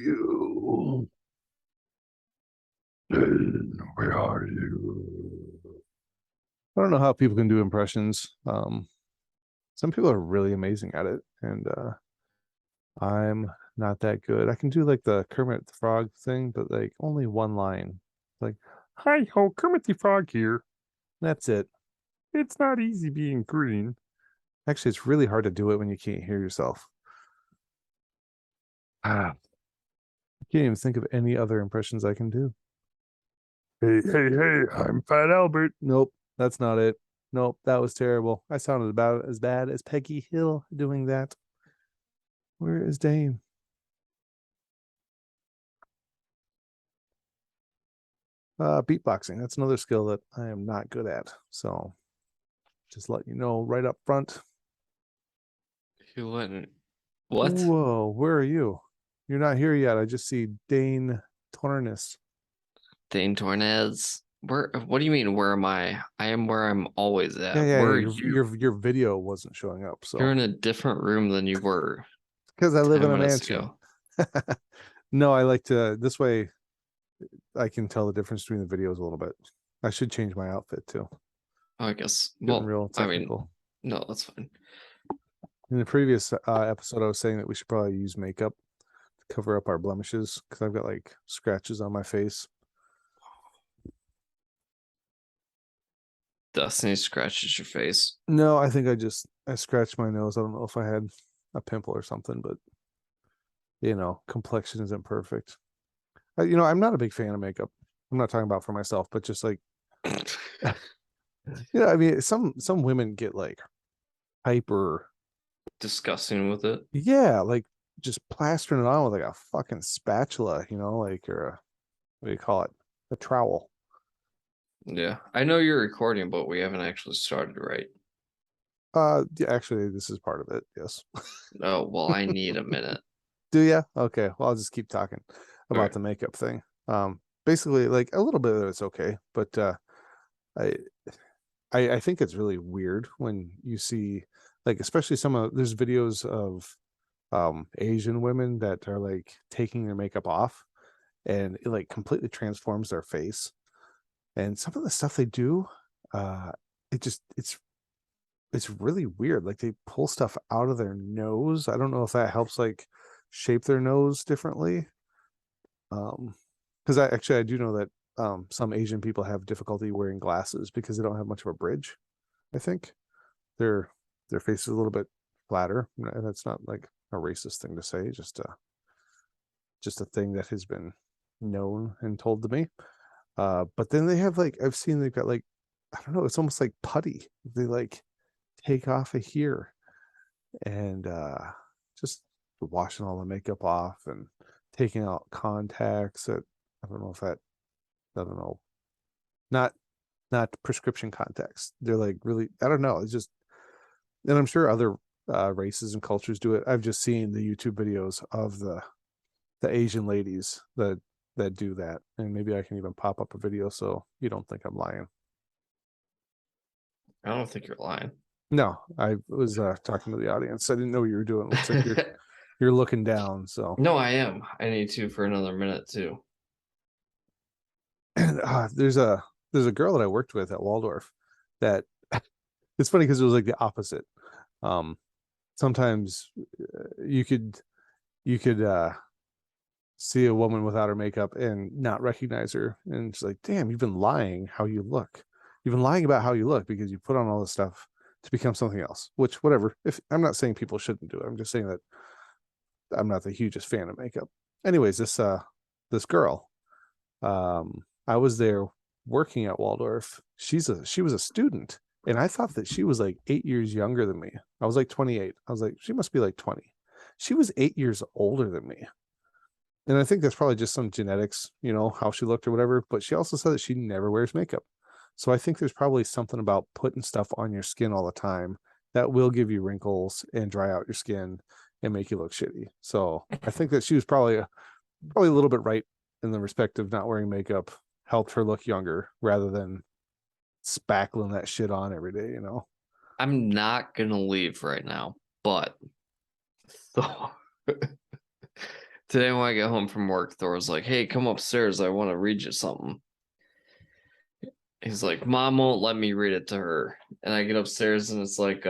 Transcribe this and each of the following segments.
you? Dane, where are you? I don't know how people can do impressions. Some people are really amazing at it, and I'm not that good. I can do like the Kermit the Frog thing, but like only one line. Like, hi ho, Kermit the Frog here. That's it. It's not easy being green. Actually, it's really hard to do it when you can't hear yourself. I can't even think of any other impressions I can do. Hey, I'm Fat Albert. Nope, that's not it. Nope, that was terrible. I sounded about as bad as Peggy Hill doing that. Where is Dane? Beatboxing. That's another skill that I am not good at. So just let you know right up front. You wouldn't. What? Whoa, where are you? You're not here yet. I just see Dane Tornis. Dane Tornez. Where? What do you mean? Where am I? I am where I'm always at. Yeah. Where are Your you? your video wasn't showing up. You're So in a different room than you were because I live in 10 a minutes mansion. ago. No, I like to this way I can tell the difference between the videos a little bit. I should change my outfit too. Oh, I guess. Getting Well, real I mean, technical. no, that's fine. In the previous episode, I was saying that we should probably use makeup to cover up our blemishes because I've got like scratches on my face. Destiny scratches your face. No, I think I scratched my nose. I don't know if I had a pimple or something, but complexion isn't perfect. I'm not a big fan of makeup. I'm not talking about for myself, but just like I mean, some women get like hyper, Disgusting with it. yeah, like just plastering it on with like a fucking spatula, like or what do you call it, a trowel. Yeah. I know you're recording, but we haven't actually started, right? Yeah, actually, this is part of it. Yes. Oh, well, I need a minute. Do ya? Okay. Well, I'll just keep talking All about right. the makeup thing. Basically, like a little bit of it's okay, but I I think it's really weird when you see like especially there's videos of Asian women that are like taking their makeup off and it like completely transforms their face. And some of the stuff they do, uh it just it's really weird. Like they pull stuff out of their nose. I don't know if that helps like shape their nose differently. Because I do know that some Asian people have difficulty wearing glasses because they don't have much of a bridge. I think their their face is a little bit flatter. And that's not like a racist thing to say, just a thing that has been known and told to me. But then they have like I've seen they've got like I don't know, it's almost like putty. They like take off of here and just washing all the makeup off and taking out contacts that I don't know if that I don't know. Not prescription contacts. They're like really I don't know. It's just and I'm sure other races and cultures do it. I've just seen the YouTube videos of the Asian ladies that do that. And maybe I can even pop up a video so you don't think I'm lying. I don't think you're lying. No, I was talking to the audience. I didn't know what you were doing. Looks like you're looking down. So No, I am. I need to for another minute too. and there's a girl that I worked with at Waldorf that it's funny because it was like the opposite. Um, Sometimes you could see a woman without her makeup and not recognize her, and she's like, "Damn, you've been lying how you look. You've been lying about how you look because you put on all this stuff to become something else." Which, whatever. If I'm not saying people shouldn't do it, I'm just saying that I'm not the hugest fan of makeup. Anyways, this girl, I was there working at Waldorf. She was a student, and I thought that she was like 8 years younger than me. I was like 28. I was like, she must be like 20. She was 8 years older than me. And I think that's probably just some genetics, how she looked or whatever. But she also said that she never wears makeup. So I think there's probably something about putting stuff on your skin all the time that will give you wrinkles and dry out your skin and make you look shitty. So I think that she was probably a little bit right in the respect of not wearing makeup helped her look younger rather than spackling that shit on every day. I'm not gonna leave right now, but Thor Today when I get home from work, Thor was like, "Hey, come upstairs. I want to read you something." He's like, "Mom won't let me read it to her." And I get upstairs and it's like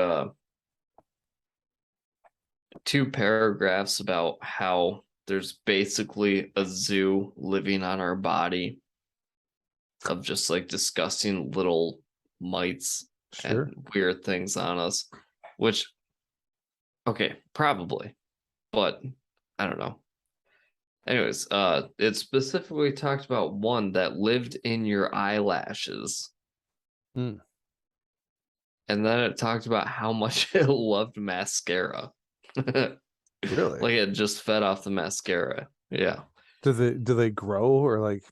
2 paragraphs about how there's basically a zoo living on our body of just like disgusting little mites Sure. and weird things on us, which, okay, probably, but I don't know. Anyways, it specifically talked about one that lived in your eyelashes, Mm, and then it talked about how much it loved mascara. really? Like it just fed off the mascara. Yeah. Do they grow or like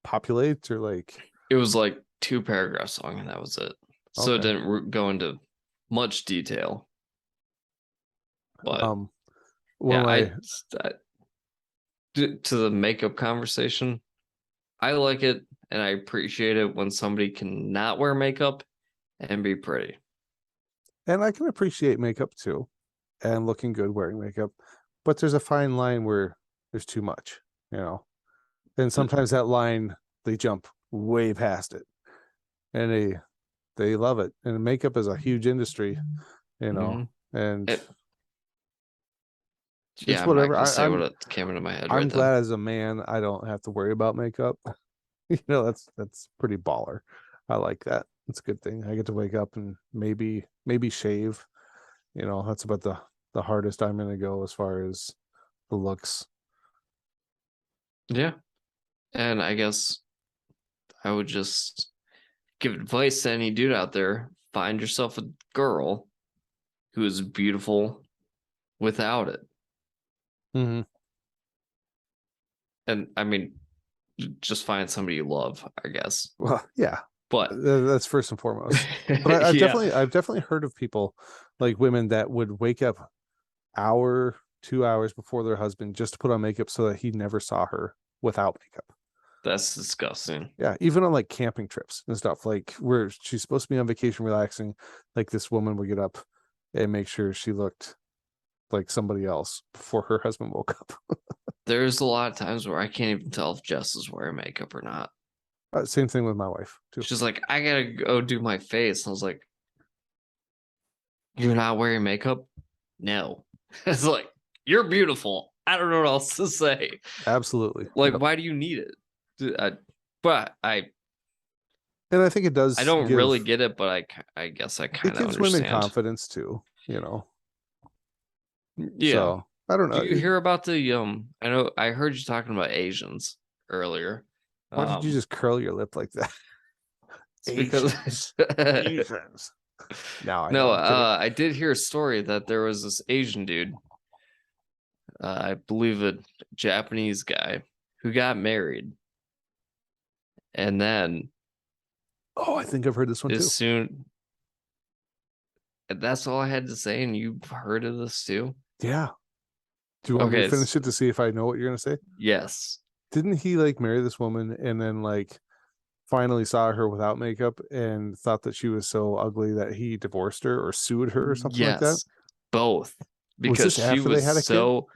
populate or like? It was like 2 paragraphs long, and that was it. So it Okay. didn't go into much detail. But Um, one yeah, of my to the makeup conversation, I like it and I appreciate it when somebody can not wear makeup and be pretty. and I can appreciate makeup too, and looking good wearing makeup, but there's a fine line where there's too much, you know. And sometimes that line they jump way past it, and they love it. And makeup is a huge industry, you know, Mm-hmm. and Yeah, it's I'm not whatever. gonna say what I'm it came into my head I'm right then. glad as a man I don't have to worry about makeup. You know, that's pretty baller. I like that. It's a good thing. I get to wake up and maybe shave. You know, that's about the hardest I'm gonna go as far as the looks. Yeah. And I guess I would just give advice to any dude out there. Find yourself a girl who is beautiful without it. Hmm. And I mean, just find somebody you love, I guess. Well, yeah, But that's first and foremost. But I've yeah, definitely heard of people like women that would wake up hour, 2 hours before their husband just to put on makeup so that he never saw her without makeup. that's disgusting. Yeah, even on like camping trips and stuff, like where she's supposed to be on vacation relaxing, like this woman would get up and make sure she looked like somebody else before her husband woke up. There's a lot of times where I can't even tell if Jess is wearing makeup or not. Same thing with my wife too. She's like, I gotta go do my face. And I was like, you're not wearing makeup? No. It's like, you're beautiful. I don't know what else to say. Absolutely. Like, Yep. why do you need it? But And I think it I does don't really give get it, but I guess I it kind of gives women understand. confidence too, you know. Yeah. So I don't Do know. you hear about the I know I heard you talking about Asians earlier. Why did you Um, just curl your lip like that? it's because Asians. Asians. Now I no, know. I'm kidding. I did hear a story that there was this Asian dude, I believe a Japanese guy, who got married, and then Oh, I think I've heard this one as too. soon that's all I had to say, and you've heard of this too. Yeah. Do you want me to Okay, finish it to see if I know what you're gonna say? yes, Didn't he like marry this woman and then like finally saw her without makeup and thought that she was so ugly that he divorced her or sued her or something like that? yes, both, Was because this she after they was had a kid? so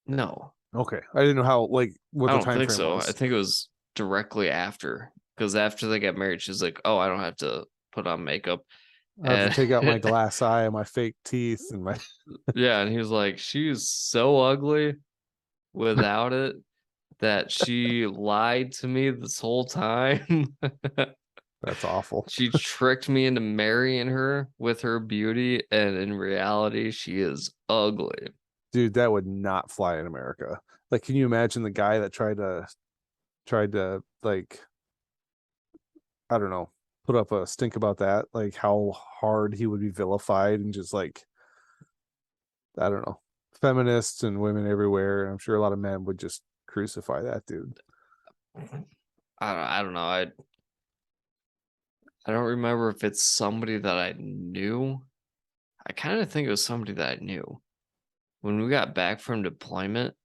no, Okay. I didn't know how like what I the don't time think frame so. I was. think it was directly after, because after they got married, she's like, "Oh, I don't have to put on makeup," I have to and take out my glass eye and my fake teeth and my yeah, and he was like, "She was so ugly without it that she lied to me this whole time." that's awful. She tricked me into marrying her with her beauty, and in reality, she is ugly. Dude, that would not fly in America. Like, can you imagine the guy that tried to like, I don't know, put up a stink about that? Like how hard he would be vilified and just like, I don't know, feminists and women everywhere. I'm sure a lot of men would just crucify that dude. I don't know. I don't remember if it's somebody that I knew. I kind of think it was somebody that I knew. When we got back from deployment,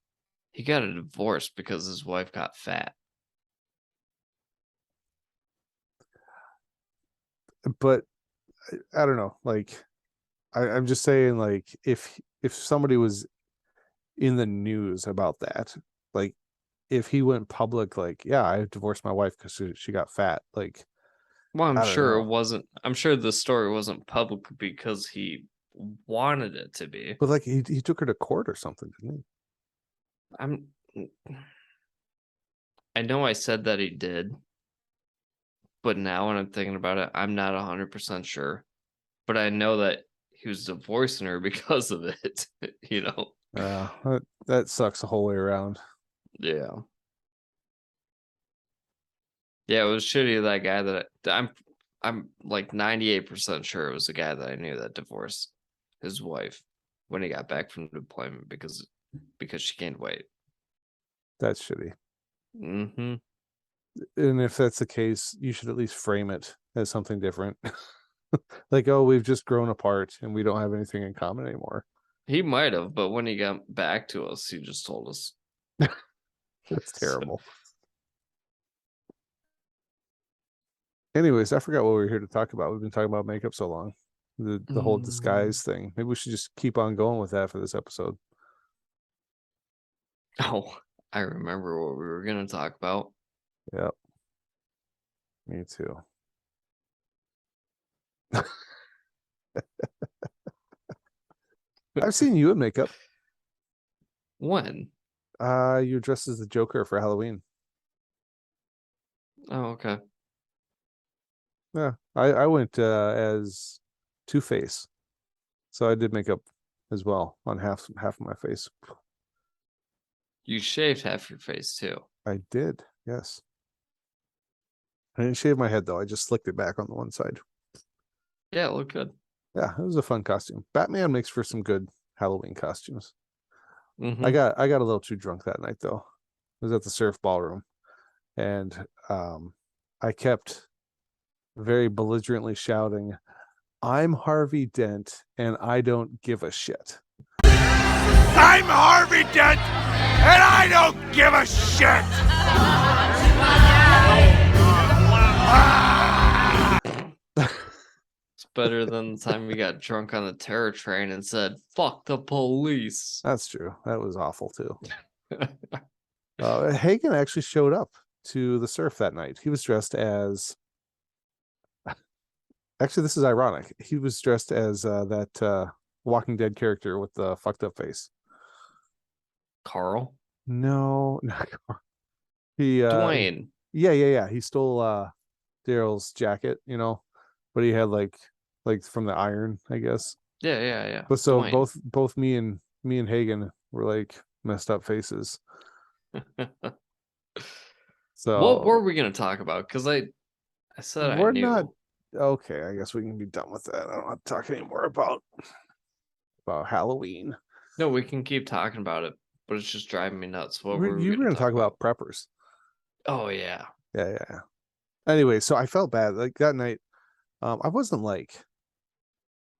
he got a divorce because his wife got fat. But I don't know. Like I'm just saying, like if somebody was in the news about that. Like, if he went public, like, yeah, I divorced my wife because she got fat. Like, Well, I'm I don't sure it know. wasn't. I'm sure the story wasn't public because he wanted it to be. But like, he took her to court or something, didn't he? I'm. I know I said that he did, but now when I'm thinking about it, I'm not 100% sure. But I know that he was divorcing her because of it. You know? That sucks the whole way around. Yeah. Yeah, it was shitty. That guy I'm like 98% sure it was the guy that I knew that divorced his wife when he got back from deployment because she gained weight. That's shitty. Mm-hmm. And if that's the case, you should at least frame it as something different. Like, oh, we've just grown apart and we don't have anything in common anymore. He might have, but when he got back to us, he just told us. That's So, terrible. Anyways, I forgot what we were here to talk about. We've been talking about makeup so long. The whole disguise thing. Maybe we should just keep on going with that for this episode. oh, I remember what we were gonna talk about. Yep. Me too. I've seen you in makeup. When? You're dressed as the Joker for Halloween. Oh, okay. Yeah. I went as Two-Face. So I did makeup as well on half of my face. You shaved half your face too. I did, yes. I didn't shave my head though. I just slicked it back on the one side. Yeah, it looked good. Yeah, it was a fun costume. Batman makes for some good Halloween costumes. Mm-hmm. I got a little too drunk that night though. I was at the surf ballroom and I kept very belligerently shouting, "I'm Harvey Dent and I don't give a shit." I'm Harvey Dent, and I don't give a shit! It's better than the time we got drunk on the terror train and said, fuck the police. That's true. That was awful too. Hagen actually showed up to the surf that night. He was dressed as. Actually, this is ironic. He was dressed as that Walking Dead character with the fucked up face. Carl? No, not Carl. He Dwayne. yeah. He stole Daryl's jacket, but he had like from the iron, I guess. Yeah. But so Dwayne. both me and Hagen were like messed up faces. What were So we gonna talk about? Because I said I we're not knew. okay. I guess we can be done with that. I don't want to talk anymore about Halloween. No, we can keep talking about it, but it's just driving me nuts. What were we You were gonna going to talk talk about preppers. Oh yeah. Yeah. Anyway, so I felt bad like that night. I wasn't like,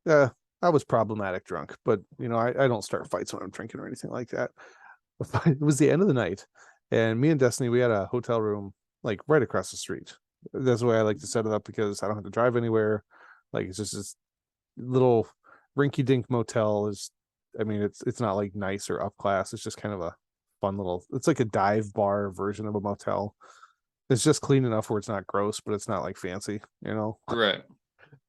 I was problematic drunk, but I don't start fights when I'm drinking or anything like that. It was the end of the night, and me and Destiny, we had a hotel room like right across the street. That's the way I like to set it up because I don't have to drive anywhere. Like, it's just this little rinky dink motel. I mean, it's not like nice or up class. It's just kind of a fun little. It's like a dive bar version of a motel. It's just clean enough where it's not gross, but it's not like fancy. Right.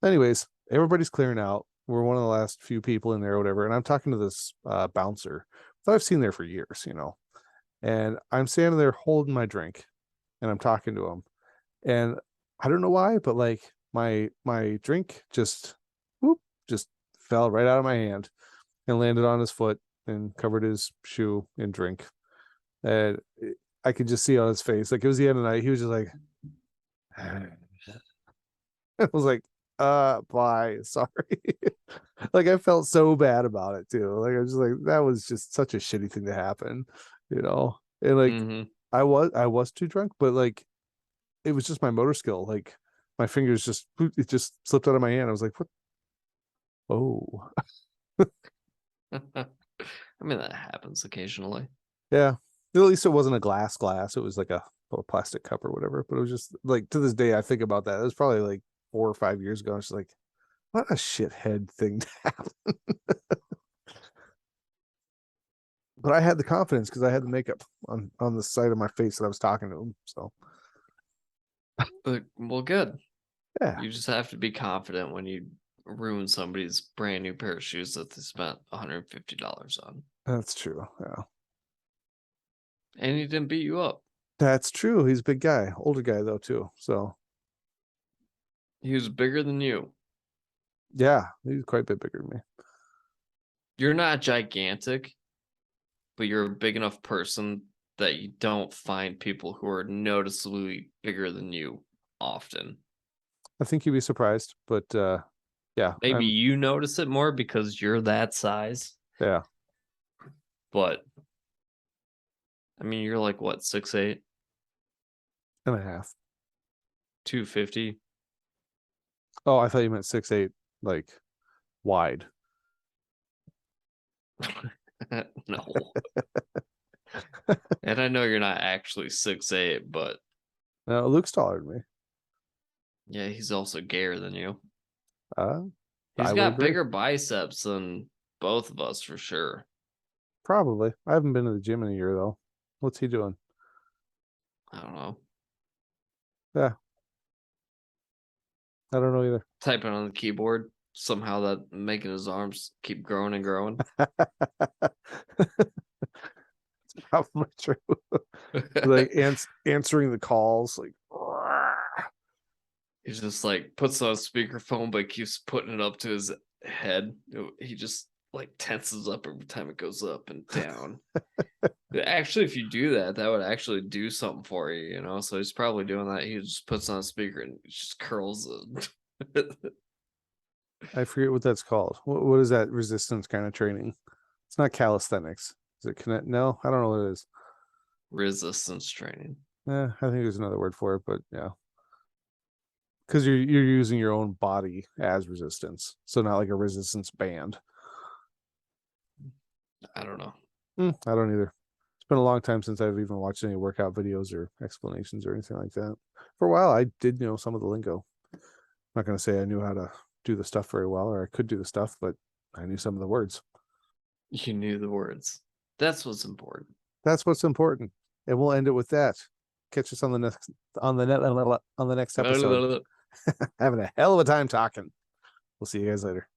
Anyways, everybody's clearing out. We're one of the last few people in there or whatever. And I'm talking to this bouncer that I've seen there for years. And I'm standing there holding my drink and I'm talking to him. And I don't know why, but like my drink just fell right out of my hand and landed on his foot and covered his shoe in drink. And I could just see on his face, like it was the end of the night. He was just like, I was like, bye, sorry. Like I felt so bad about it too. Like I was just like, that was just such a shitty thing to happen. And like Mm-hmm. I was too drunk, but like it was just my motor skill. Like my fingers it just slipped out of my hand. I was like, what? Oh. I mean that happens occasionally. Yeah. At least it wasn't a glass. It was like a plastic cup or whatever. But it was just like to this day I think about that. It was probably like 4 or 5 years ago. I was just like, what a shithead thing to happen. But I had the confidence because I had the makeup on the side of my face that I was talking to him. So Well, good. yeah, You just have to be confident when you ruin somebody's brand new pair of shoes that they spent $150 on. that's true. Yeah, And he didn't beat you up. that's true. He's a big guy, older guy though too. So He was bigger than you. yeah, he's quite a bit bigger than me. You're not gigantic, but you're a big enough person that you don't find people who are noticeably bigger than you often. I think you'd be surprised, but yeah, Maybe you notice it more because you're that size, yeah, but I mean, you're like what, 6'8", and a half. 250? Oh, I thought you meant 6'8", like wide. No. And I know you're not actually 6'8", but No, Luke's taller than me. yeah, he's also gayer than you. I He's would got agree. bigger biceps than both of us for sure. Probably. I haven't been to the gym in a year though. What's he doing? I don't know. Yeah, I don't know either. Typing on the keyboard, somehow that making his arms keep growing and growing. It's probably true. Like answering the calls, like He's just like puts on speakerphone, but keeps putting it up to his head. He just like tenses up every time it goes up and down. Actually, if you do that, that would actually do something for you, you know. So he's probably doing that. He just puts on a speaker and just curls it. I forget what that's called. What is that resistance kind of training? It's not calisthenics. Is it connect? No, I don't know what it is. Resistance training. I think there's another word for it, but yeah. Because you're using your own body as resistance. So not like a resistance band. I don't know. I don't either. It's been a long time since I've even watched any workout videos or explanations or anything like that. For a while, I did know some of the lingo. I'm not going to say I knew how to do the stuff very well, or I could do the stuff, but I knew some of the words. You knew the words. That's what's important. That's what's important. And we'll end it with that. Catch us on the next episode. Having a hell of a time talking. We'll see you guys later.